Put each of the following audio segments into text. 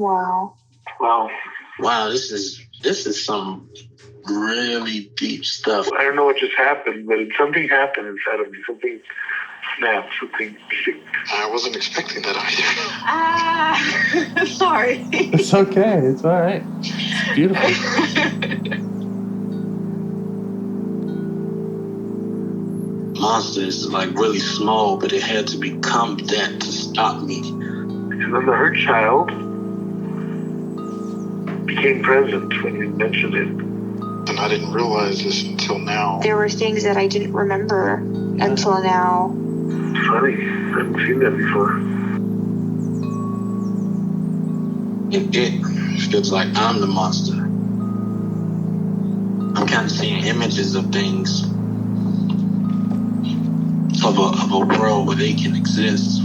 Wow. Wow, this is some really deep stuff. I don't know what just happened, but something happened inside of me. Something snapped, something sick. I wasn't expecting that either. Sorry. It's okay. It's all right. It's beautiful. Monster is like really small, but it had to become that to stop me. And then the hurt child became present when you mentioned it. And I didn't realize this until now. There were things that I didn't remember until now. Funny, I haven't seen that before. It feels like I'm the monster. I'm kind of seeing images of things, of a world where they can exist.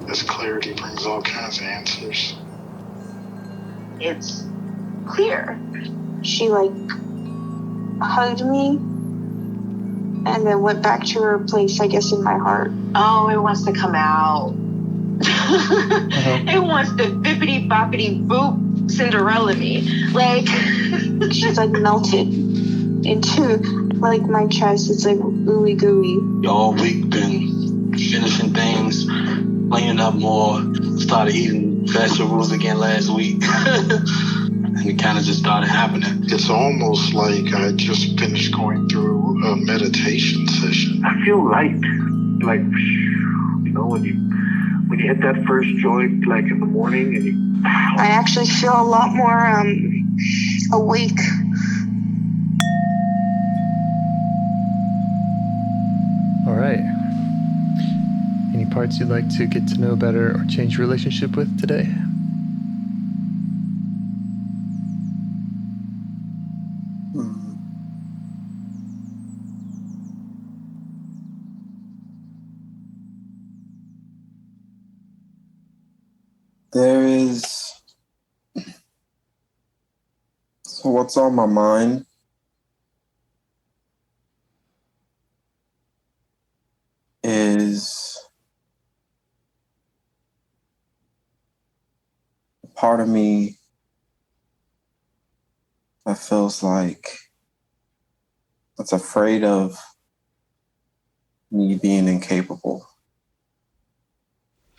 This clarity brings all kinds of answers. It's clear. She hugged me and then went back to her place, I guess, in my heart. Oh, it wants to come out. It wants to bippity boppity boop Cinderella me. She's melted into my chest. It's ooey gooey. All week been finishing things, cleaning up more, started eating vegetables again last week. And it kind of just started happening. It's almost like I just finished going through a meditation session. I feel light. When you hit that first joint, in the morning, and I actually feel a lot more awake. All right. Any parts you'd like to get to know better or change your relationship with today? There is... So what's on my mind is a part of me that feels like it's afraid of me being incapable.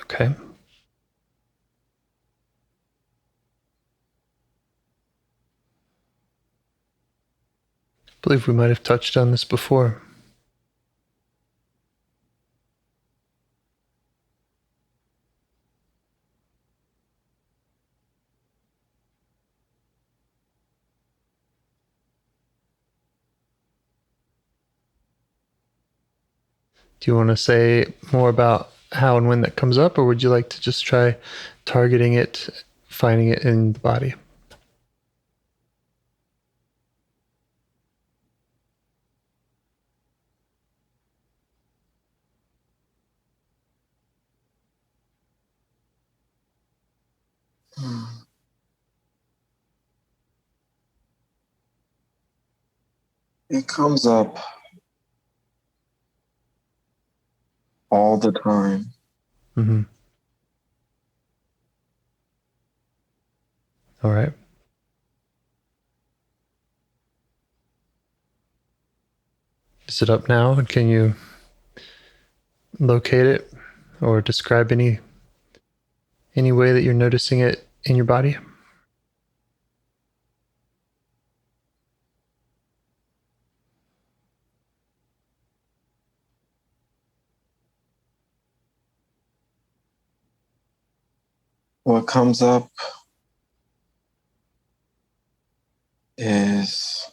Okay. I believe we might have touched on this before. Do you want to say more about how and when that comes up, or would you like to just try targeting it, finding it in the body? It comes up all the time. Mm-hmm. All right. Is it up now? And can you locate it or describe any way that you're noticing it in your body? What comes up is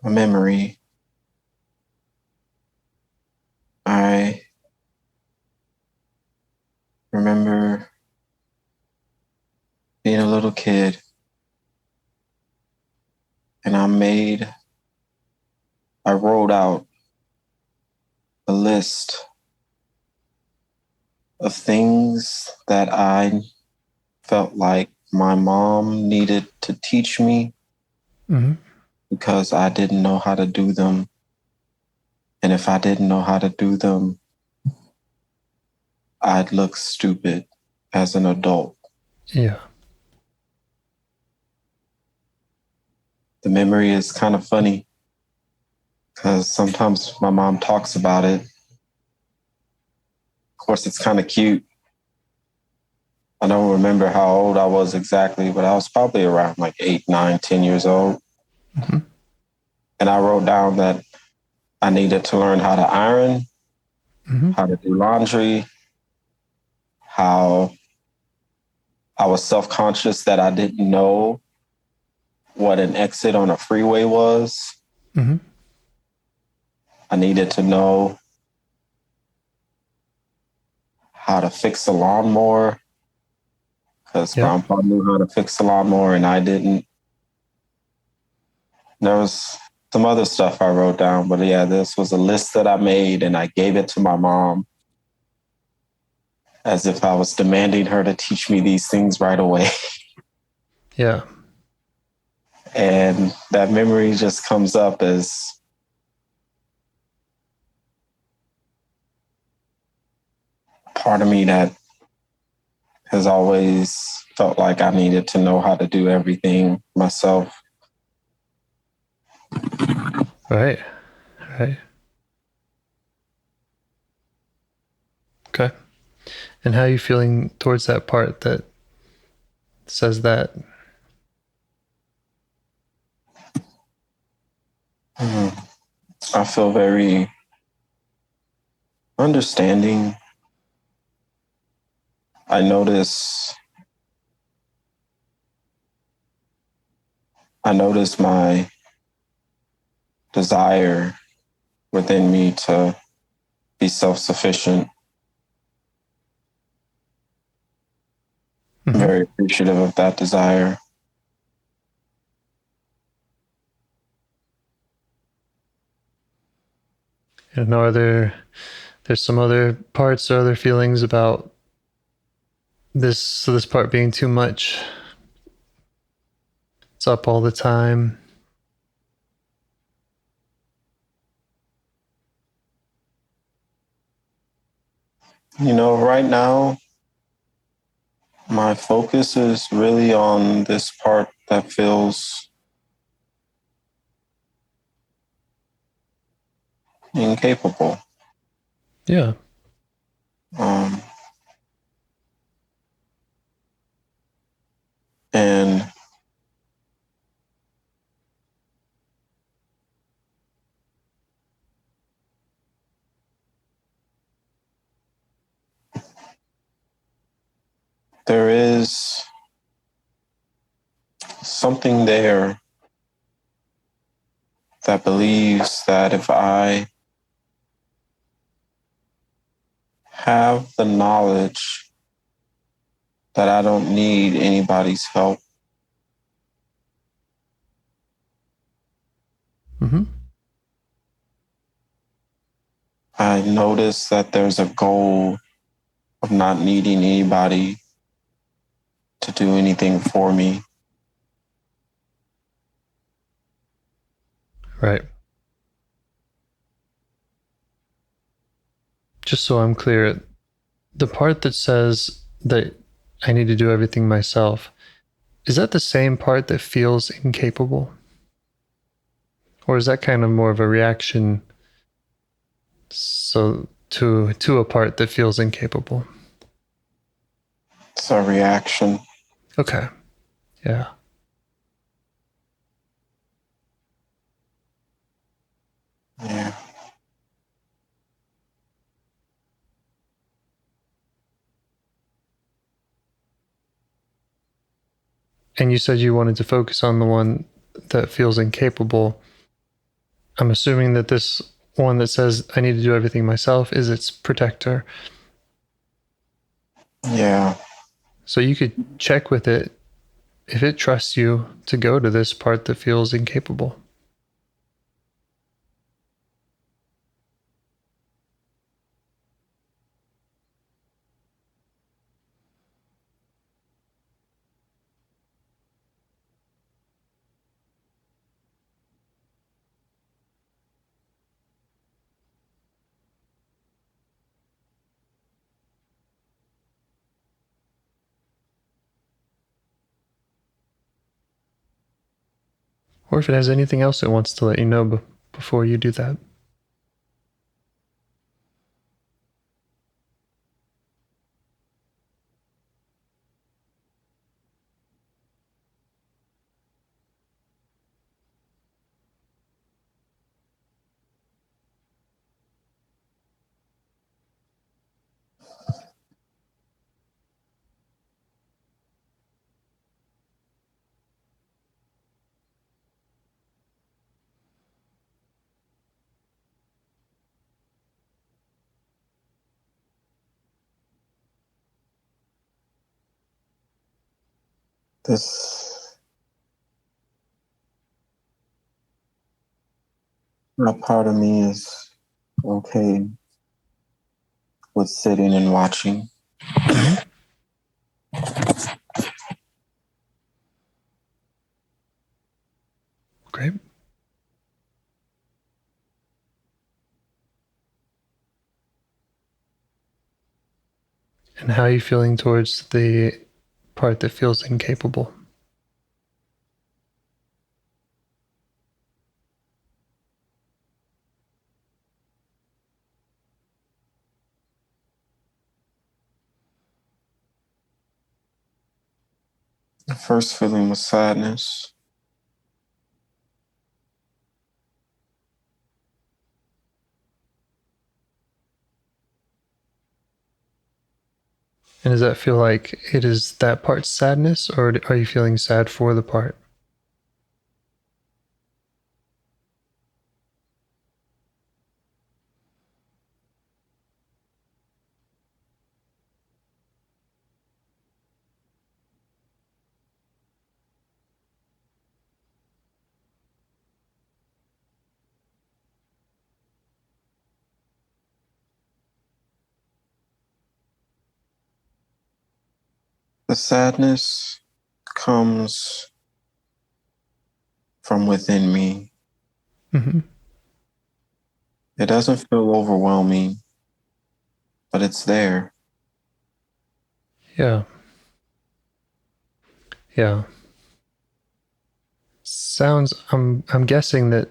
a memory. I remember being a little kid, and I wrote out a list of things that I felt like my mom needed to teach me. Mm-hmm. because I didn't know how to do them. And if I didn't know how to do them, I'd look stupid as an adult. Yeah. The memory is kind of funny because sometimes my mom talks about it. Of course, it's kind of cute. I don't remember how old I was exactly, but I was probably around like 8, 9, 10 years old. Mm-hmm. And I wrote down that I needed to learn how to iron, Mm-hmm. how to do laundry, how I was self-conscious that I didn't know what an exit on a freeway was. Mm-hmm. I needed to know how to fix a lawnmower because Grandpa knew how to fix a lawnmower and I didn't. There was some other stuff I wrote down, but yeah, this was a list that I made and I gave it to my mom as if I was demanding her to teach me these things right away. Yeah. And that memory just comes up as part of me that has always felt like I needed to know how to do everything myself. Right. Right. Okay. And how are you feeling towards that part that says that? I feel very understanding. I notice my desire within me to be self-sufficient. Mm-hmm. I'm very appreciative of that desire. And there's some other parts or other feelings about this part being too much. It's up all the time. You know, right now, my focus is really on this part that feels incapable. Yeah. And there is something there that believes that if I have the knowledge that I don't need anybody's help. Mm-hmm. I notice that there's a goal of not needing anybody to do anything for me. Right. Just so I'm clear, the part that says that I need to do everything myself, is that the same part that feels incapable? Or is that kind of more of a reaction to a part that feels incapable? It's a reaction. Okay. Yeah. Yeah. And you said you wanted to focus on the one that feels incapable. I'm assuming that this one that says I need to do everything myself is its protector. Yeah. So you could check with it if it trusts you to go to this part that feels incapable. Or if it has anything else it wants to let you know before you do that. That part of me is okay with sitting and watching. Great. And how are you feeling towards the part that feels incapable? The first feeling was sadness. And does that feel like it is that part's sadness, or are you feeling sad for the part? The sadness comes from within me. Mm-hmm. It doesn't feel overwhelming, but it's there. Yeah. Yeah. Sounds, I'm guessing that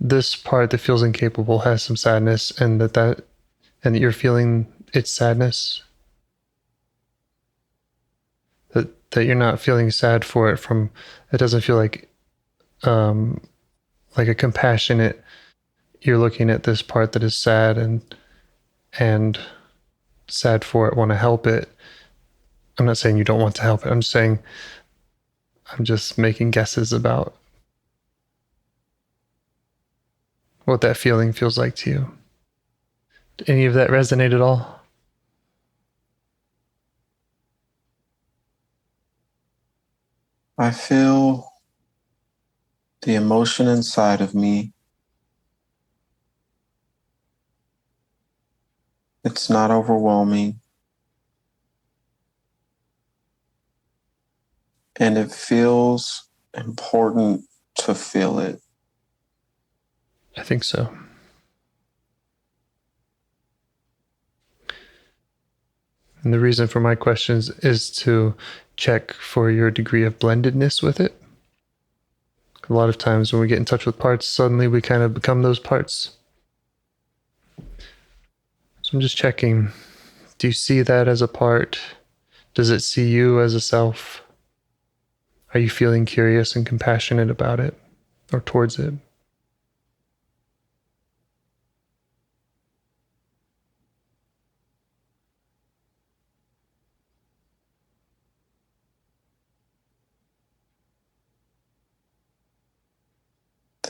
this part that feels incapable has some sadness, and that you're feeling its sadness. That you're not feeling sad for it from, it doesn't feel like a compassionate, you're looking at this part that is sad and sad for it, want to help it. I'm not saying you don't want to help it. I'm just saying, I'm just making guesses about what that feeling feels like to you. Did any of that resonate at all? I feel the emotion inside of me. It's not overwhelming. And it feels important to feel it. I think so. And the reason for my questions is to check for your degree of blendedness with it. A lot of times when we get in touch with parts, suddenly we kind of become those parts. So I'm just checking. Do you see that as a part? Does it see you as a self? Are you feeling curious and compassionate about it or towards it?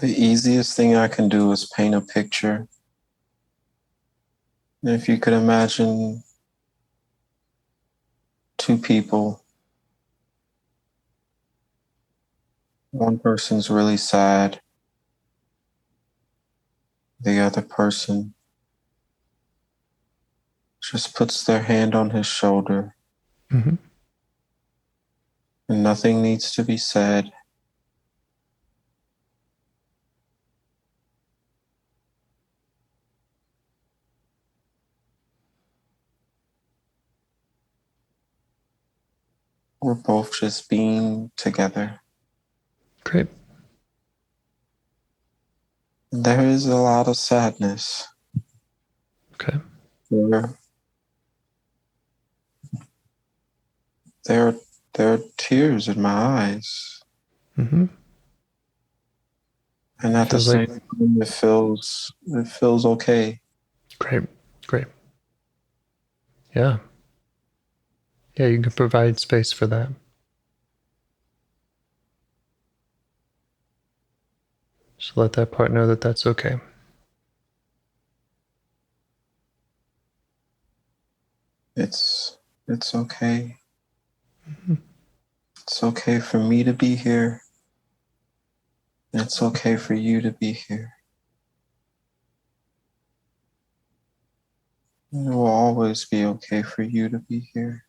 The easiest thing I can do is paint a picture. And if you could imagine two people, one person's really sad, the other person just puts their hand on his shoulder, Mm-hmm. and nothing needs to be said. We're both just being together. Great. There is a lot of sadness. Okay. There are tears in my eyes. Mm-hmm. And at the Feels like same time, it feels okay. great. Great. Yeah. Yeah, you can provide space for that. Just let that part know that that's okay. It's okay. Mm-hmm. It's okay for me to be here. It's okay for you to be here. It will always be okay for you to be here.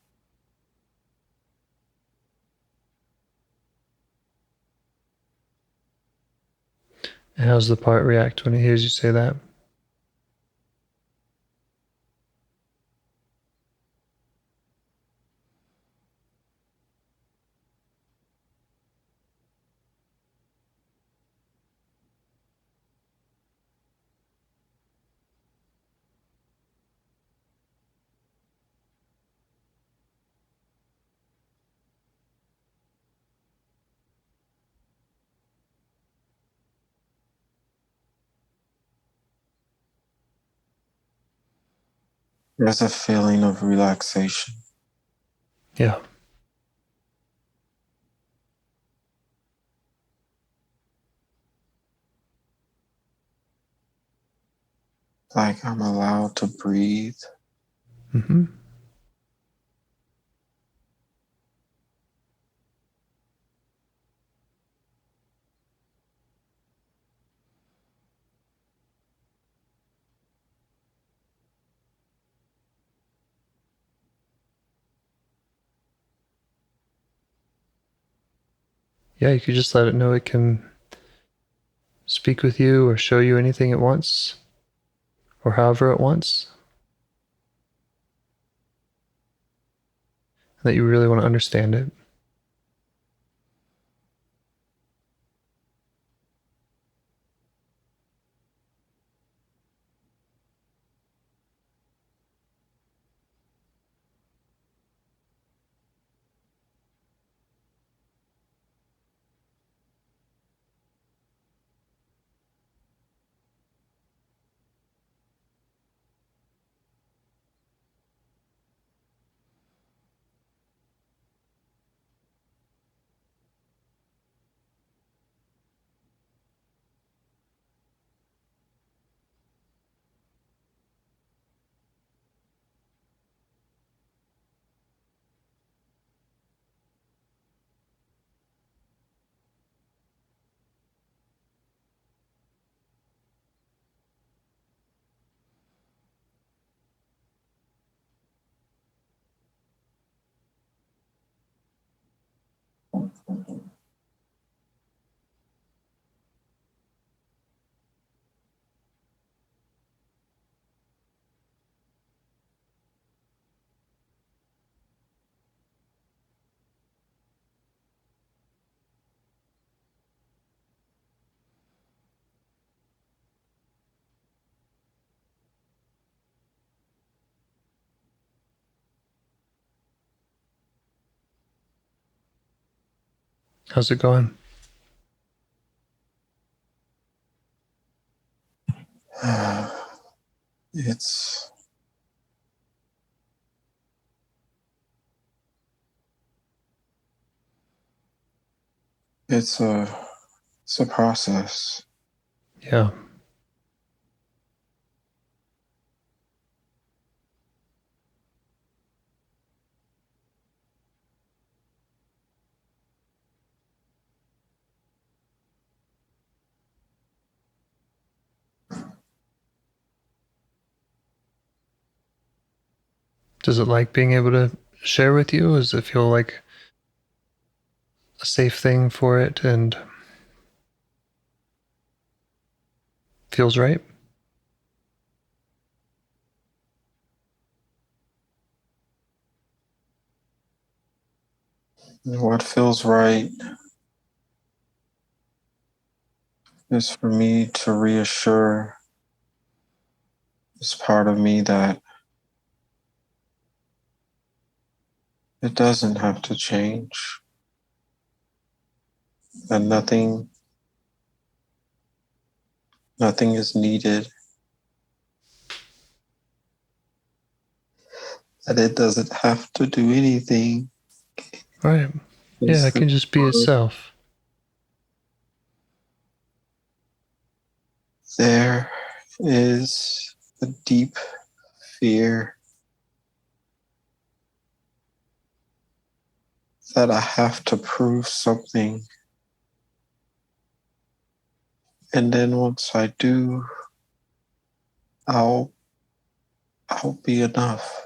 And how's the part react when he hears you say that? There's a feeling of relaxation. Yeah. Like I'm allowed to breathe. Mm-hmm. Yeah, you could just let it know it can speak with you or show you anything it wants or however it wants. That you really want to understand it. How's it going? It's it's a it's a process. Yeah. Does it like being able to share with you? Does it feel like a safe thing for it and feels right? What feels right is for me to reassure this part of me that it doesn't have to change, that nothing is needed, that it doesn't have to do anything. Right. Yeah, it can just be itself. There is a deep fear that I have to prove something. And then once I do, I'll be enough.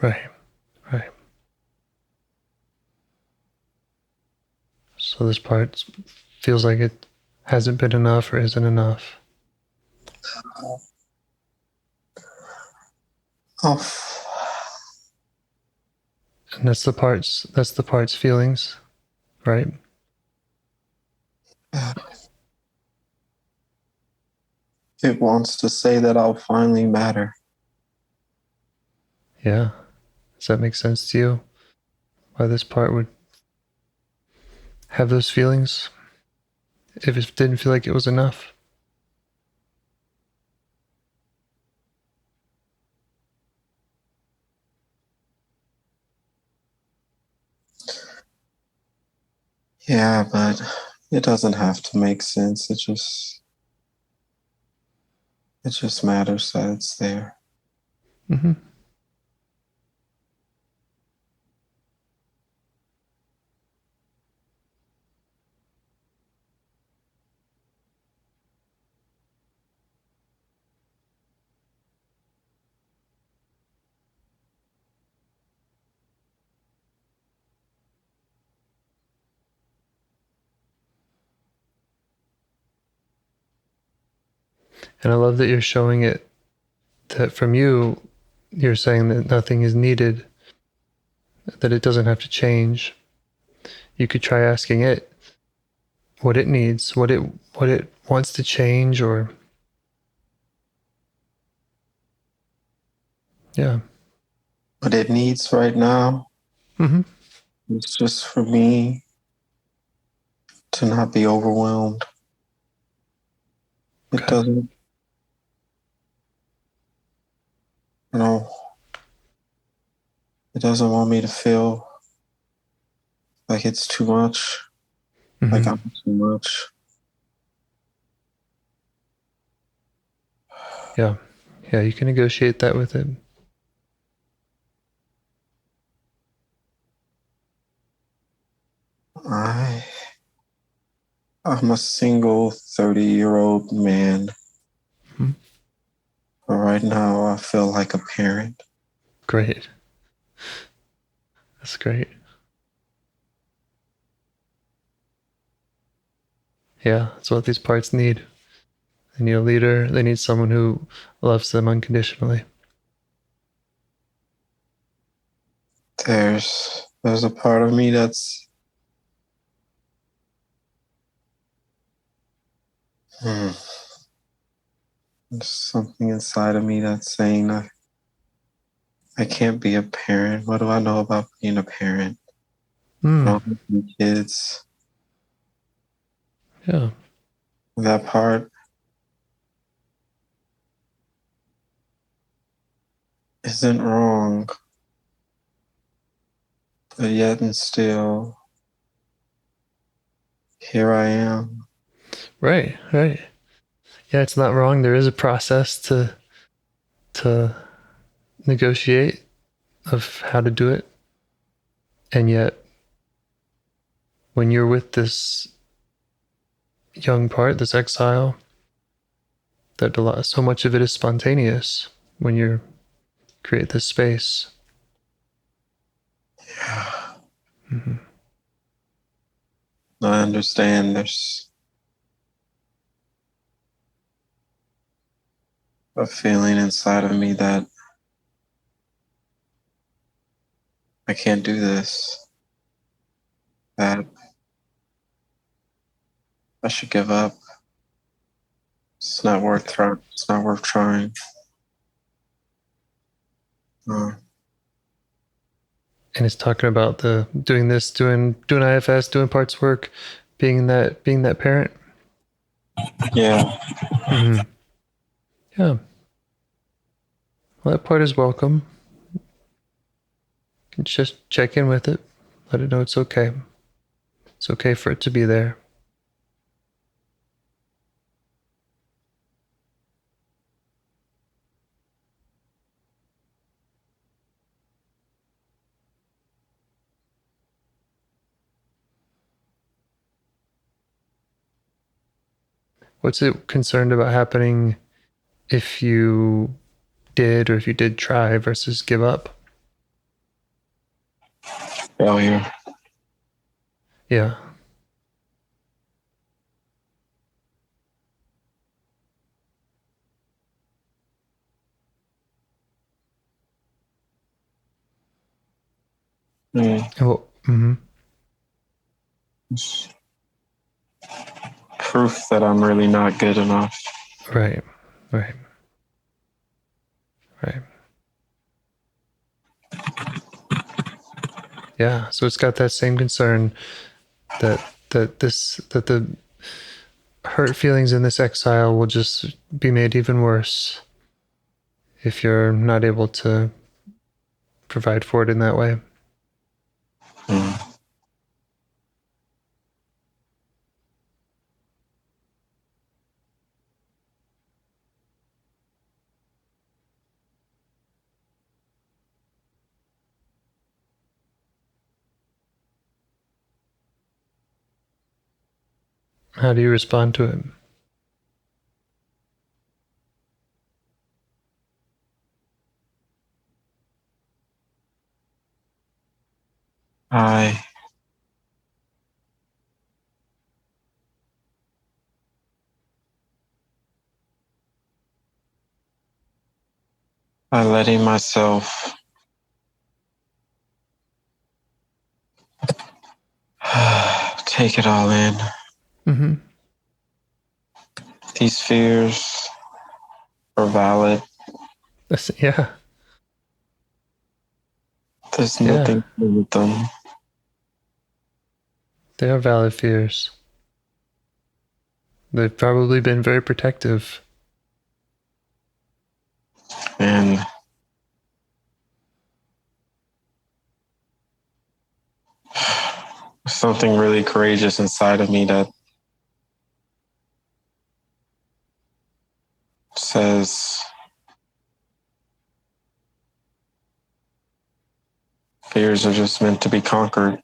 Right. Right. So this part feels like it hasn't been enough or isn't enough. Oh, And that's the part's feelings, right? it wants to say that I'll finally matter. Yeah. Does that make sense to you? Why this part would have those feelings if it didn't feel like it was enough? Yeah, but it doesn't have to make sense. It just matters that it's there. Mm-hmm. And I love that you're showing it, that from you, you're saying that nothing is needed, that it doesn't have to change. You could try asking it what it needs, what it wants to change, or yeah. What it needs right now Mm-hmm. is just for me to not be overwhelmed. It Okay. doesn't, you know, it doesn't want me to feel like it's too much, like Mm-hmm. I'm too much. Yeah. Yeah, you can negotiate that with it. I'm a single 30-year-old man. Mm-hmm. But right now, I feel like a parent. Great. That's great. Yeah, that's what these parts need. They need a leader. They need someone who loves them unconditionally. There's a part of me that's there's something inside of me that's saying that I can't be a parent. What do I know about being a parent? I Mm. don't have any kids. Yeah. That part isn't wrong, but yet and still, here I am. Right. Right. Yeah, it's not wrong. There is a process to negotiate of how to do it. And yet when you're with this young part, this exile, that so much of it is spontaneous when you create this space. Yeah. Mm-hmm. I understand there's a feeling inside of me that I can't do this, that I should give up. It's not worth trying. It's not worth trying. And it's talking about the doing this, doing IFS, doing parts work, being that parent. Yeah. Mm-hmm. Yeah. Well, that part is welcome. Just check in with it. Let it know it's okay. It's okay for it to be there. What's it concerned about happening if you did, or if you did try versus give up? Failure. Yeah. Well, mm-hmm. Proof that I'm really not good enough. Right. Yeah. So it's got that same concern that the hurt feelings in this exile will just be made even worse if you're not able to provide for it in that way. How do you respond to it? I letting myself take it all in. Mm-hmm. These fears are valid. Yeah. There's nothing wrong with them. They are valid fears. They've probably been very protective. And something really courageous inside of me that says fears are just meant to be conquered.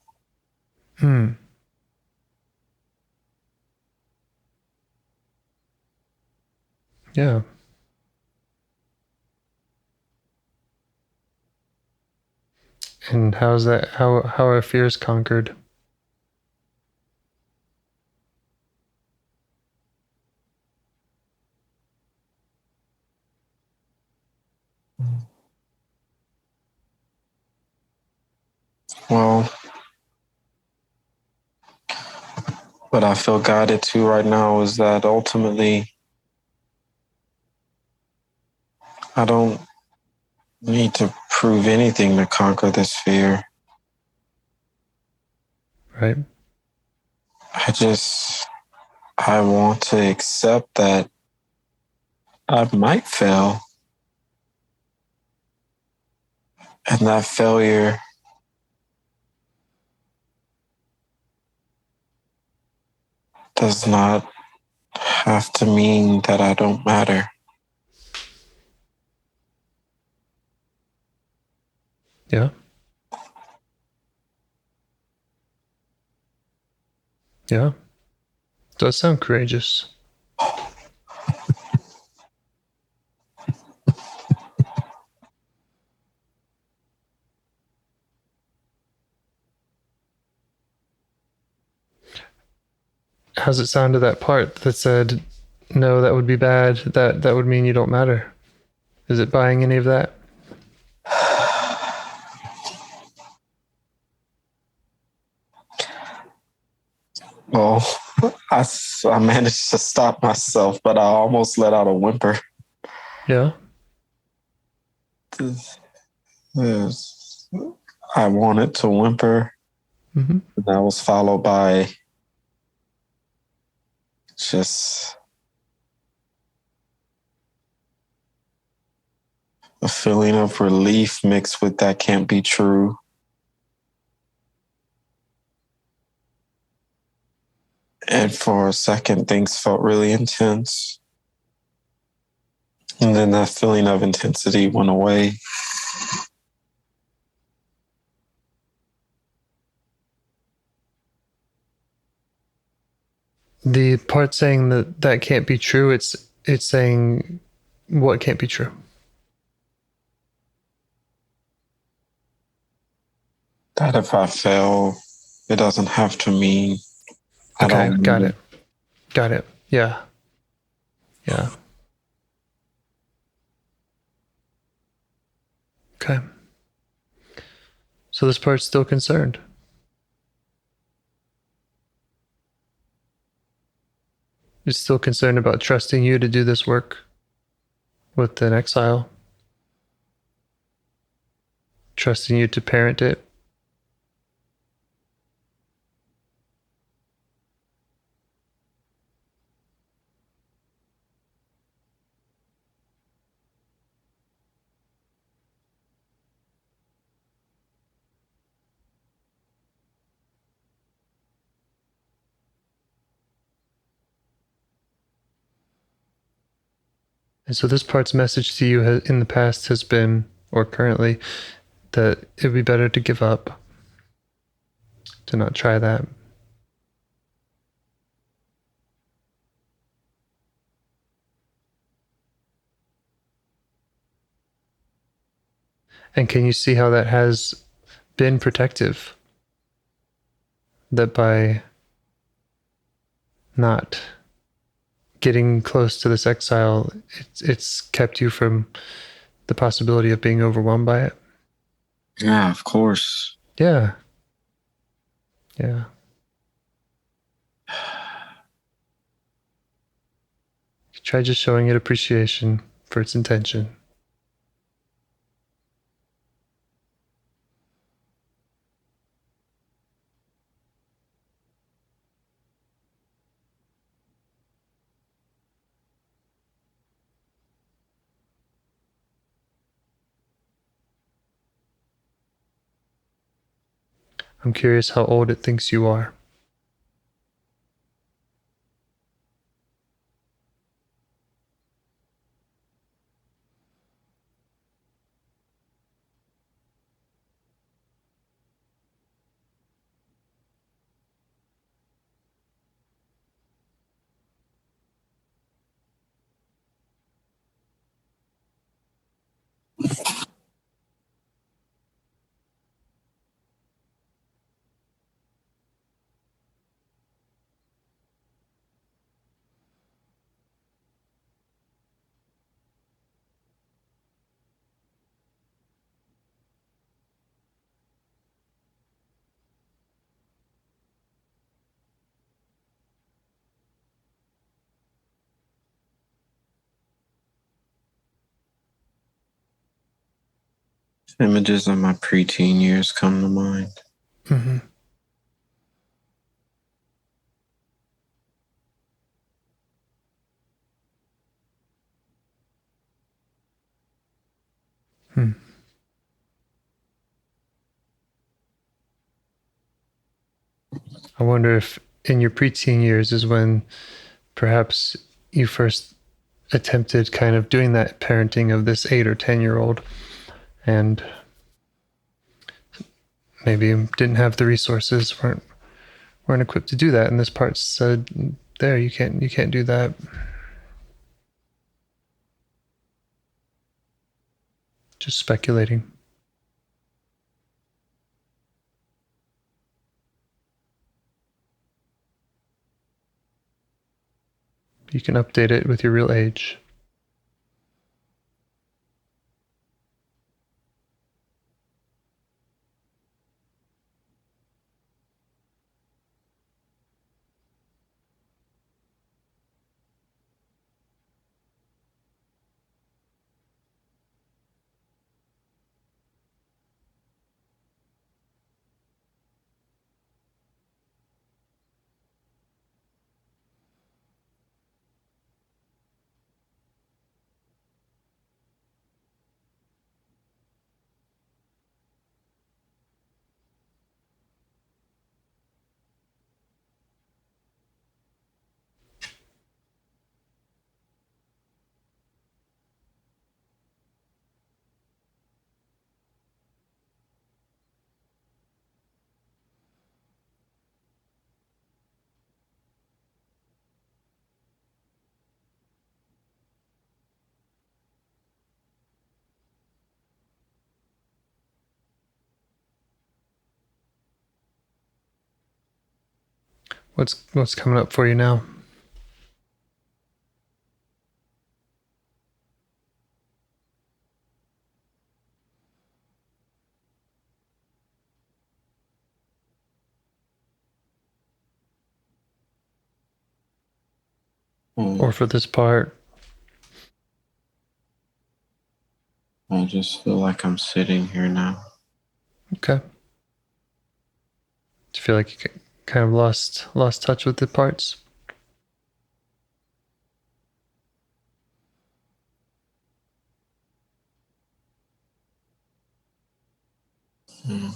Yeah. And how's that? How are fears conquered? Well, what I feel guided to right now is that ultimately I don't need to prove anything to conquer this fear. Right. I want to accept that I might fail. And that failure does not have to mean that I don't matter. Yeah. Yeah. Does sound courageous. How's it sound to that part that said, no, that would be bad, that would mean you don't matter? Is it buying any of that? Well, I managed to stop myself, but I almost let out a whimper. Yeah. I wanted to whimper. Mm-hmm. That was followed by just a feeling of relief mixed with that can't be true. And for a second, things felt really intense. And then that feeling of intensity went away. The part saying that can't be true, it's saying what can't be true. That if I fail, it doesn't have to mean I Okay, don't. got it. Got it. Yeah. Yeah. Okay. So this part's still concerned. It's still concerned about trusting you to do this work with an exile. Trusting you to parent it. And so this part's message to you in the past has been, or currently, that it would be better to give up, to not try that. And can you see how that has been protective? That by not getting close to this exile, it's kept you from the possibility of being overwhelmed by it? Yeah, of course. Yeah. Yeah. Try just showing it appreciation for its intention. I'm curious how old it thinks you are. Images of my preteen years come to mind. Mm-hmm. Hmm. I wonder if in your preteen years is when perhaps you first attempted kind of doing that parenting of this 8 or 10-year-old, and maybe didn't have the resources, weren't equipped to do that, and this part said, there, you can't do that. Just speculating. You can update it with your real age. What's coming up for you now? Or for this part? I just feel like I'm sitting here now. Okay. Do you feel like you kind of lost touch with the parts? Mm.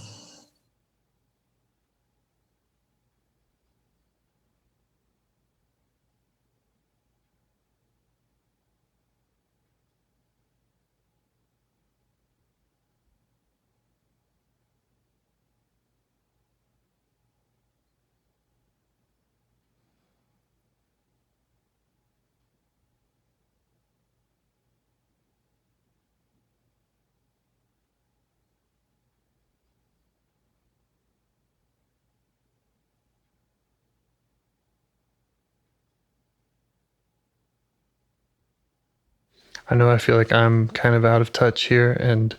I know I feel like I'm kind of out of touch here, and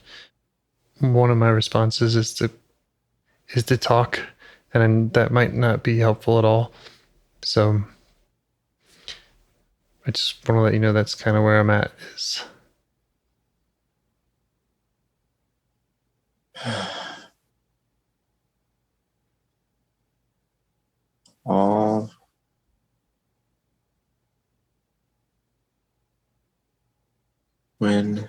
one of my responses is to talk, and that might not be helpful at all. So I just want to let you know that's kind of where I'm at. Is All when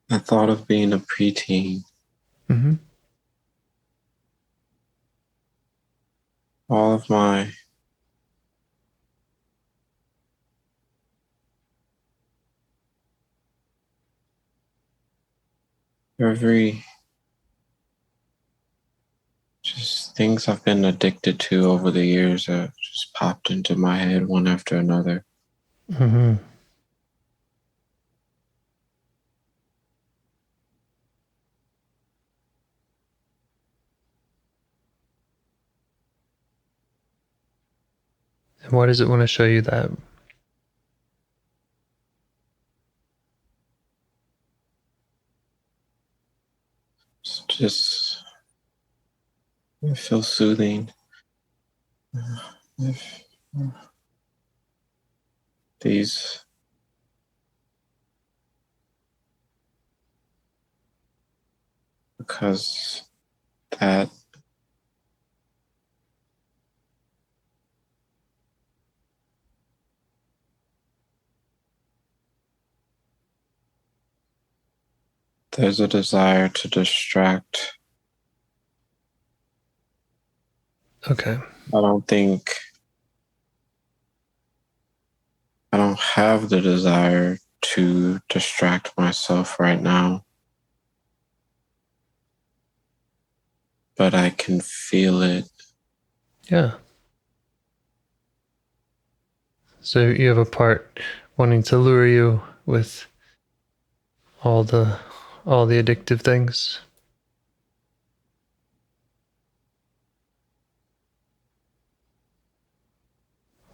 I thought of being a preteen, mm-hmm. all of my every just things I've been addicted to over the years have just popped into my head one after another. Mm-hmm. And why does it want to show you that? It feels soothing. If these because that there's a desire to distract. Okay. I don't have the desire to distract myself right now, but I can feel it. Yeah. So you have a part wanting to lure you with all the addictive things,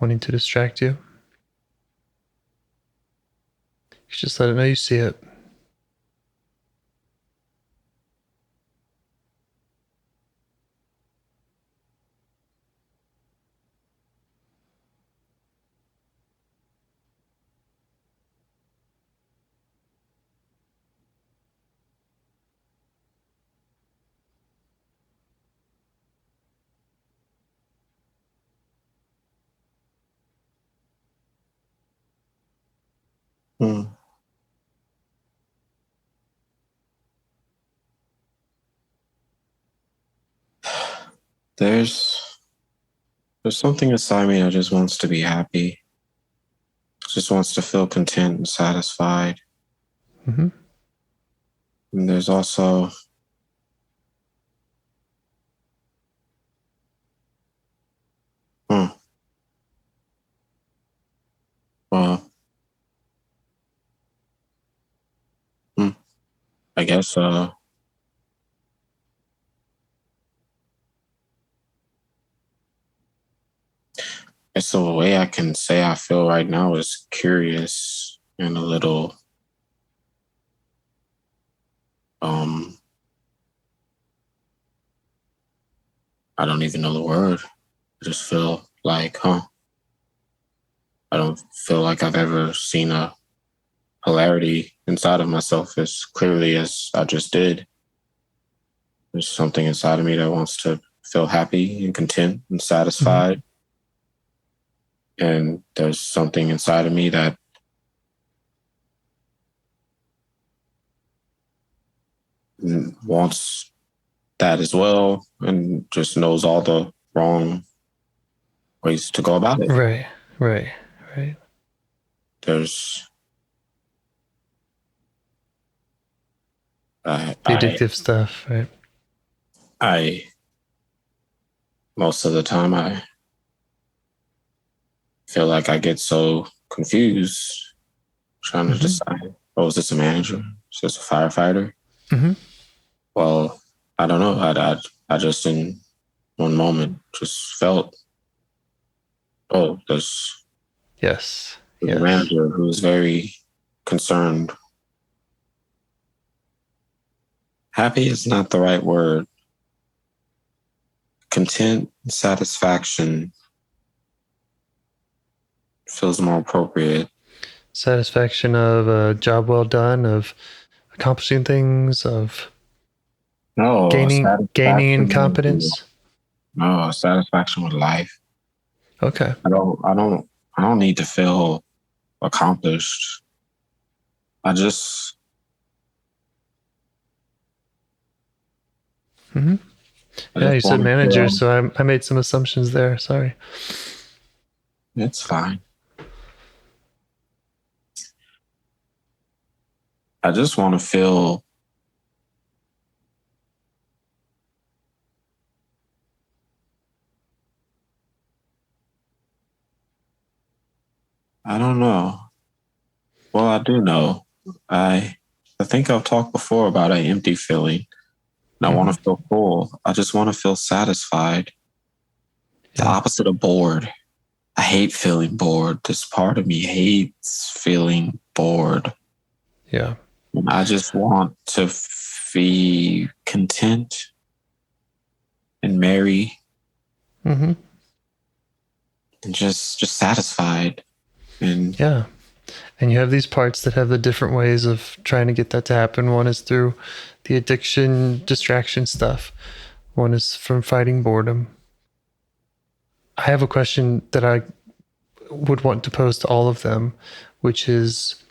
wanting to distract you. You just let it know you see it. Hmm. There's something inside me that just wants to be happy. Just wants to feel content and satisfied. Mm-hmm. And there's also well, I guess guess the way I can say I feel right now is curious and a little I don't even know the word. I just feel like, I don't feel like I've ever seen a polarity inside of myself as clearly as I just did. There's something inside of me that wants to feel happy and content and satisfied. Mm-hmm. And there's something inside of me that wants that as well and just knows all the wrong ways to go about it. Right. There's the addictive stuff, right? Most of the time I feel like I get so confused trying to decide, is this a manager? Is this a firefighter? Mm-hmm. Well, I don't know. I just in one moment just felt, there's a manager who's very concerned. Happy is not the right word. Content, satisfaction feels more appropriate. Satisfaction of a job well done, of accomplishing things, of gaining confidence. No, satisfaction with life. Okay. I don't need to feel accomplished. I just. Mm-hmm. Yeah, you said manager, so I made some assumptions there. Sorry. It's fine. I just want to feel I don't know. Well, I do know. I think I've talked before about an empty feeling. And I want to feel full. I just want to feel satisfied. The opposite of bored. I hate feeling bored. This part of me hates feeling bored. Yeah. And I just want to be content and merry. Mm-hmm. And just satisfied. And yeah. And you have these parts that have the different ways of trying to get that to happen. One is through the addiction, distraction stuff. One is from fighting boredom. I have a question that I would want to pose to all of them, which is,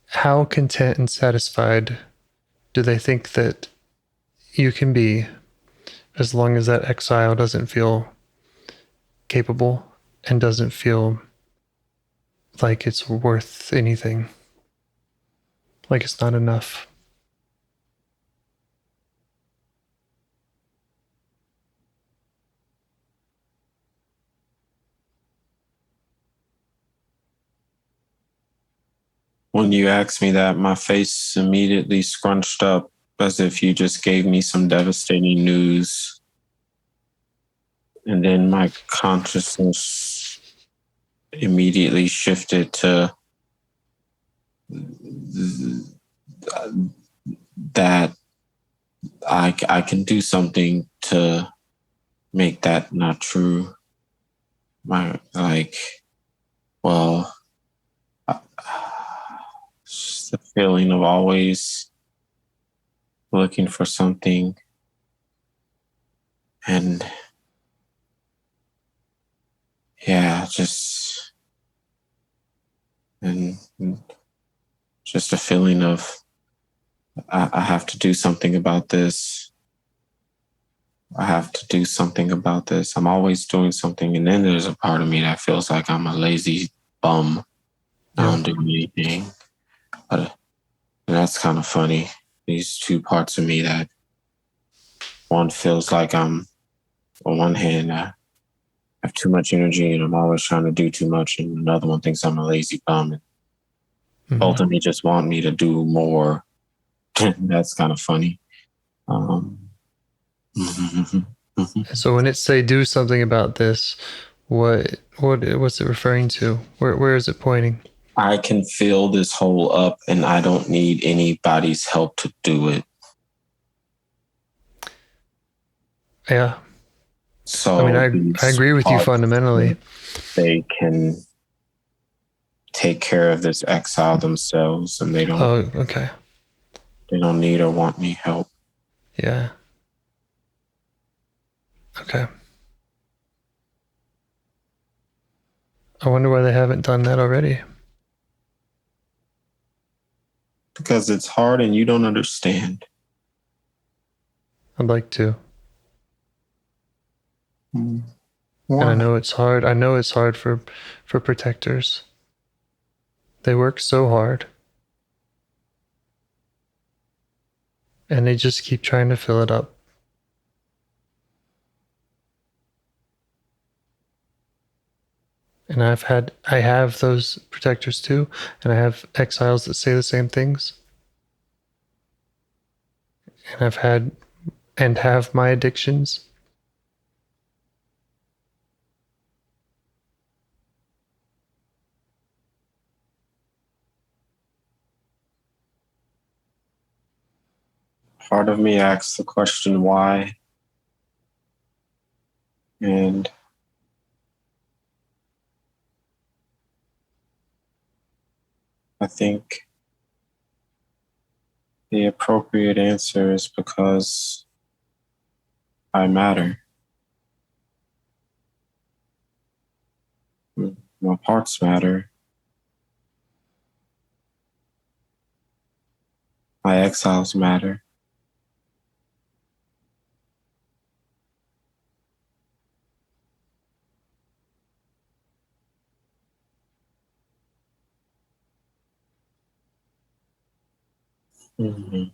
how content and satisfied do they think that you can be as long as that exile doesn't feel capable and doesn't feel like it's worth anything, like it's not enough? When you asked me that, my face immediately scrunched up as if you just gave me some devastating news. And then my consciousness immediately shifted to that I can do something to make that not true. Just the feeling of always looking for something and just a feeling of I have to do something about this. I have to do something about this. I'm always doing something. And then there's a part of me that feels like I'm a lazy bum. I don't do anything. And that's kind of funny. These two parts of me that one feels like I'm, on one hand, I have too much energy and I'm always trying to do too much. And another one thinks I'm a lazy bum. And both of me just want me to do more. That's kind of funny. So when it say do something about this, What's it referring to? Where is it pointing? I can fill this hole up and I don't need anybody's help to do it. Yeah. So I mean, I agree with you fundamentally. They can take care of this exile themselves, and they don't. Oh, okay. They don't need or want me help. Yeah. Okay. I wonder why they haven't done that already. Because it's hard and you don't understand. I'd like to. Why? And I know it's hard. I know it's hard for protectors. They work so hard. And they just keep trying to fill it up. And I have those protectors too, and I have exiles that say the same things. And I've had and have my addictions. Part of me asks the question why. And I think the appropriate answer is because I matter. My parts matter. My exiles matter. Mm-hmm.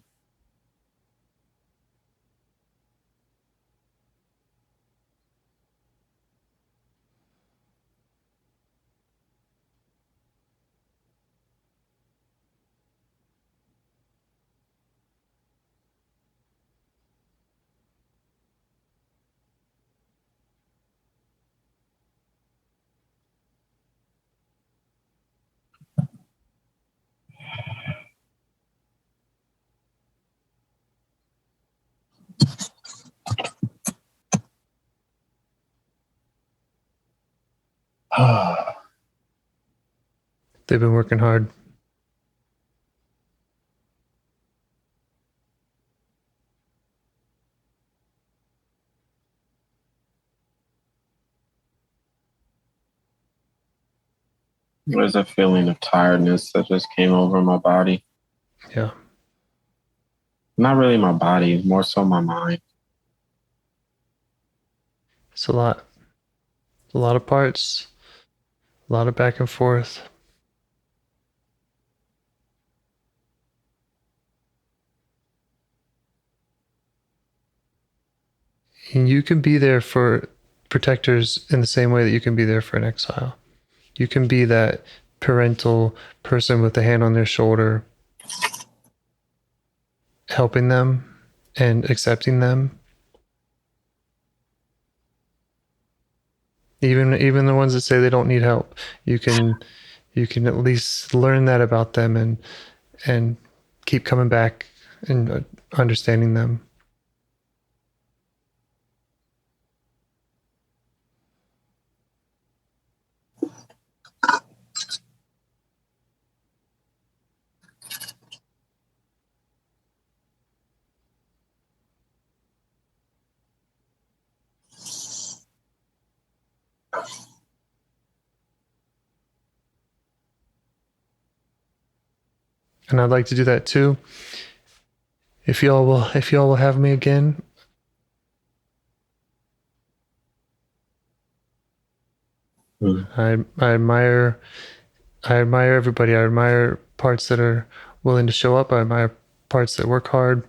They've been working hard. There's a feeling of tiredness that just came over my body. Yeah. Not really my body, more so my mind. It's a lot. A lot of parts. A lot of back and forth. And you can be there for protectors in the same way that you can be there for an exile. You can be that parental person with a hand on their shoulder, helping them and accepting them. Even the ones that say they don't need help, you can at least learn that about them and keep coming back and understanding them. And I'd like to do that too. If y'all will have me again. I admire everybody. I admire parts that are willing to show up. I admire parts that work hard.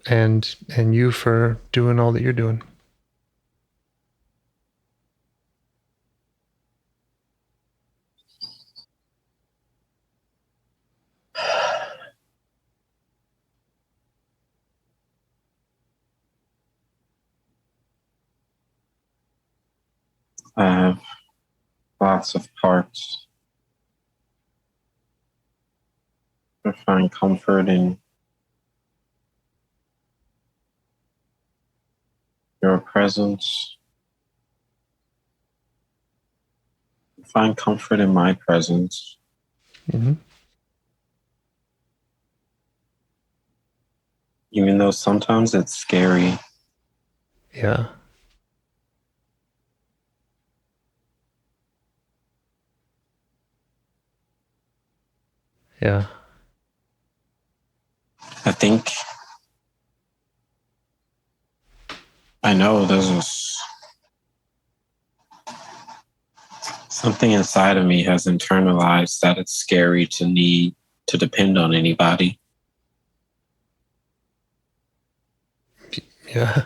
And you for doing all that you're doing. I have lots of parts. I find comfort in your presence. I find comfort in my presence. Mm-hmm. Even though sometimes it's scary. Yeah. Yeah. I think I know something inside of me has internalized that it's scary to need to depend on anybody. Yeah.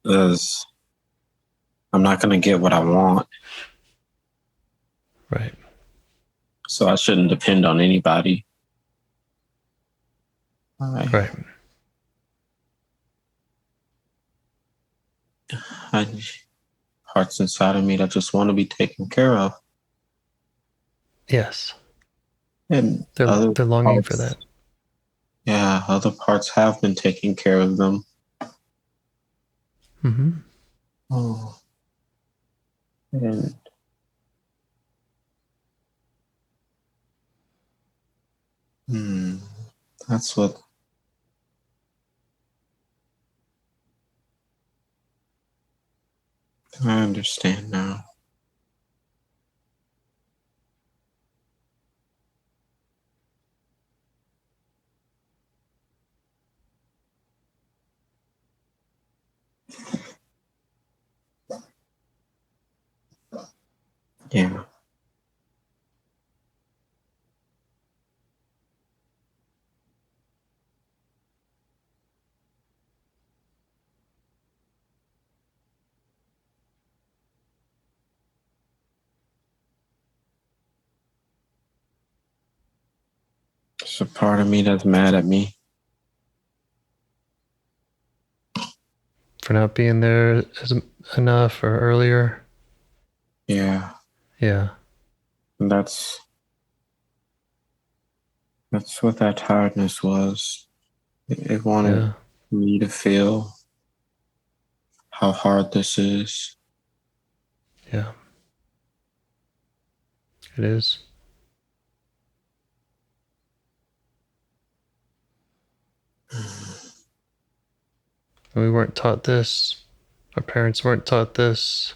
Because I'm not going to get what I want. Right. So I shouldn't depend on anybody. Right. I parts inside of me that just want to be taken care of. Yes. And They're longing for that. Yeah, other parts have been taking care of them. Mm-hmm. Oh. And that's what I understand now. Yeah. There's a part of me that's mad at me. For not being there enough or earlier. Yeah. Yeah. And that's what that tiredness was. It wanted me to feel how hard this is. Yeah. It is. We weren't taught this. Our parents weren't taught this.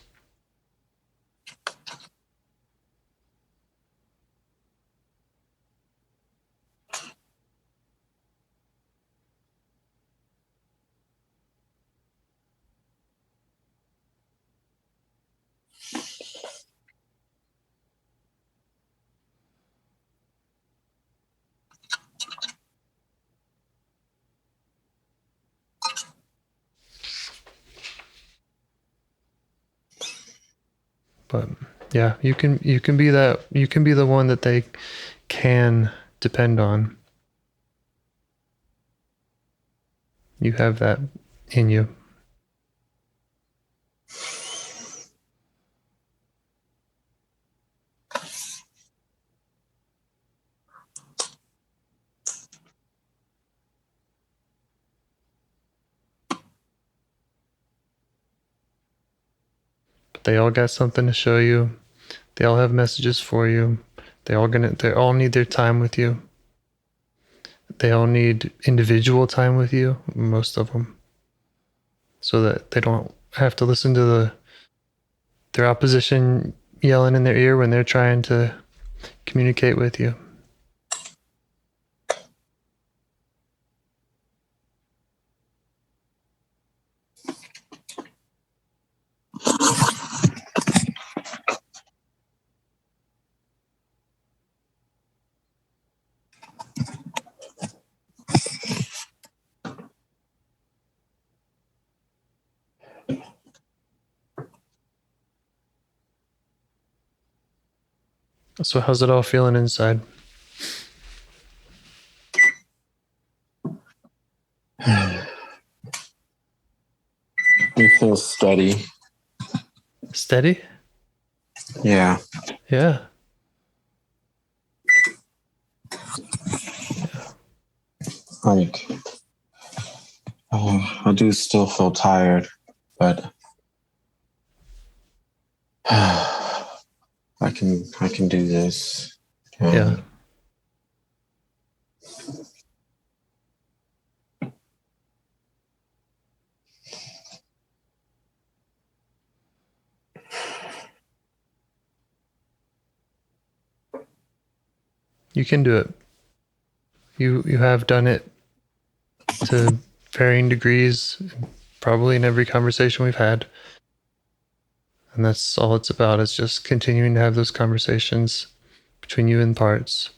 But yeah, you can be that. You can be the one that they can depend on. You have that in you. But they all got something to show you. They all have messages for you. They all need their time with you. They all need individual time with you, most of them. So that they don't have to listen to their opposition yelling in their ear when they're trying to communicate with you. So how's it all feeling inside? It feels steady. Steady? Yeah. Yeah. Like, I do still feel tired, but I can do this. Yeah. You can do it. You have done it to varying degrees, probably in every conversation we've had. And that's all it's about, is just continuing to have those conversations between you and parts.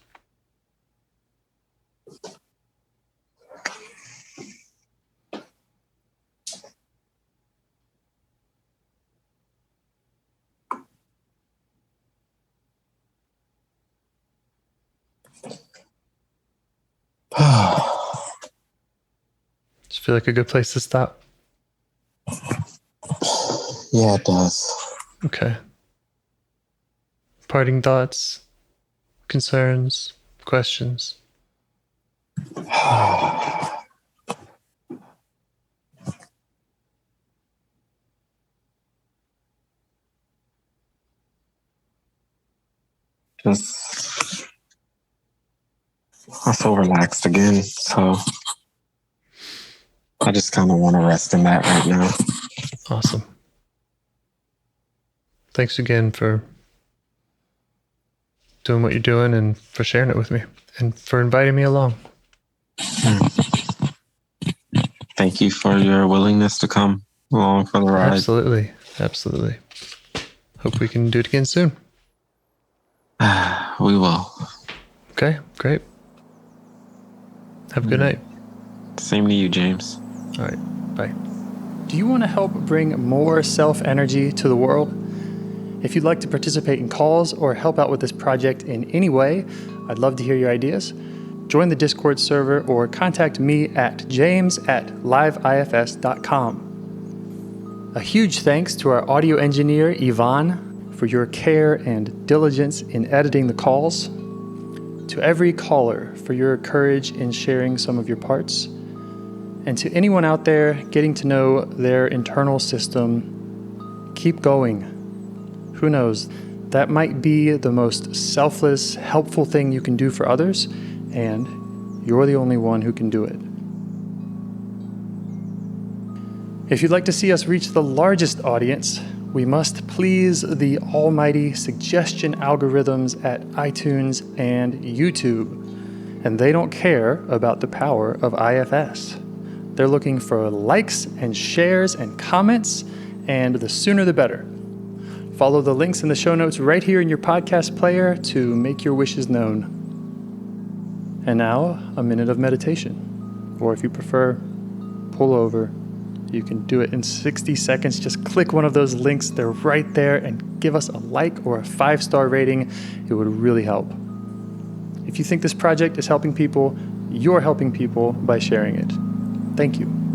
Just feel like a good place to stop. Yeah, it does. Okay. Parting thoughts, concerns, questions. Just, I feel relaxed again, so I just kind of want to rest in that right now. Awesome. Thanks again for doing what you're doing and for sharing it with me and for inviting me along. Thank you for your willingness to come along for the ride. Absolutely. Absolutely. Hope we can do it again soon. We will. Okay, great. Have a good night. Same to you, James. All right, bye. Do you want to help bring more self-energy to the world? If you'd like to participate in calls or help out with this project in any way, I'd love to hear your ideas. Join the Discord server or contact me at james@liveifs.com. A huge thanks to our audio engineer, Yvonne, for your care and diligence in editing the calls. To every caller for your courage in sharing some of your parts. And to anyone out there getting to know their internal system, keep going. Who knows? That might be the most selfless, helpful thing you can do for others, and you're the only one who can do it. If you'd like to see us reach the largest audience, we must please the almighty suggestion algorithms at iTunes and YouTube, and they don't care about the power of IFS. They're looking for likes and shares and comments, and the sooner the better. Follow the links in the show notes right here in your podcast player to make your wishes known. And now, a minute of meditation. Or if you prefer, pull over. You can do it in 60 seconds. Just click one of those links. They're right there, and give us a like or a 5-star rating. It would really help. If you think this project is helping people, you're helping people by sharing it. Thank you.